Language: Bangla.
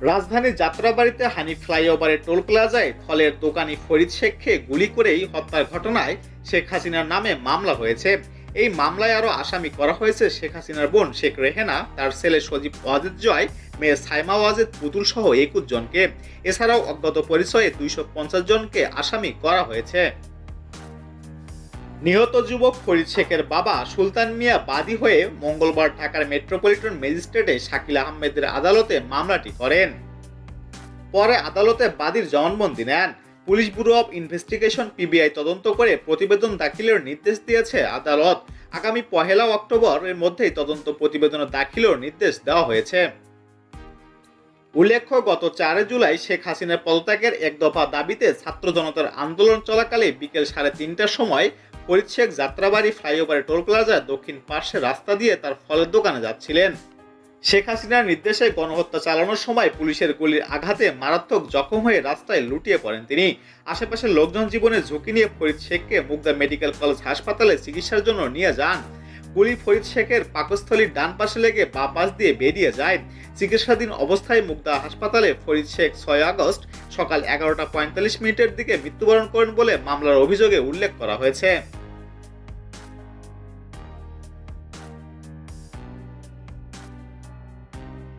রাজধানীর যাত্রাবাড়ীতে হানিফ ফ্লাইওভারের টোল প্লাজায় ফলের দোকানি ফরিদ শেখকে গুলি করেই হত্যার ঘটনায় শেখ হাসিনার নামে মামলা হয়েছে। এই মামলায় আরও আসামি করা হয়েছে শেখ হাসিনার বোন শেখ রেহেনা, তার ছেলে সজীব ওয়াজেদ জয়, মেয়ে সাইমা ওয়াজেদ পুতুল সহ 21 জনকে। এছাড়াও অজ্ঞাত পরিচয়ে 250 জনকে আসামি করা হয়েছে। নিহত যুবক ফরিদ শেখের বাবা সুলতান মিয়া বাদী হয়ে মঙ্গলবার ঢাকার মেট্রোপলিটন ম্যাজিস্ট্রেটে শাকিল আহমেদের আদালতে মামলাটি করেন। পরে আদালতে বাদীর জবানবন্দি নেন। Police bureau of investigation PBI তদন্ত করে প্রতিবেদন দাখিলের নির্দেশ দিয়েছে আদালত। আগামী 1 অক্টোবর এর মধ্যেই তদন্ত প্রতিবেদন দাখিলের নির্দেশ দেওয়া হয়েছে। উল্লেখ্য, গত 4 জুলাই শেখ হাসিনার পদত্যাগের এক দফা দাবিতে ছাত্র জনতার আন্দোলন চলাকালে বিকেল 3:30টার সময় ফরিদ শেখ যাত্রাবাড়ী ফ্লাইওভারের টোল প্লাজার দক্ষিণ পাশে রাস্তা দিয়ে তার ফলের দোকানে যাচ্ছিলেন। শেখ হাসিনার নির্দেশে গণহত্যা চালানোর সময় পুলিশের গুলির আঘাতে মারাত্মক জখম হয়ে রাস্তায় লুটিয়ে পড়েন তিনি। আশেপাশের লোকজন জীবনের ঝুঁকি নিয়ে ফরিদ শেখকে মুগদা মেডিকেল কলেজ হাসপাতালে চিকিৎসার জন্য নিয়ে যান। গুলি ফরিদ শেখের পাকস্থলীর ডান পাশে লেগে বাঁ পাশ দিয়ে বেরিয়ে যায়। চিকিৎসাধীন অবস্থায় মুগদা হাসপাতালে ফরিদ শেখ 6 আগস্ট সকাল 11টা 45 মিনিটের দিকে মৃত্যুবরণ করেন বলে মামলার অভিযোগে উল্লেখ করা হয়েছে।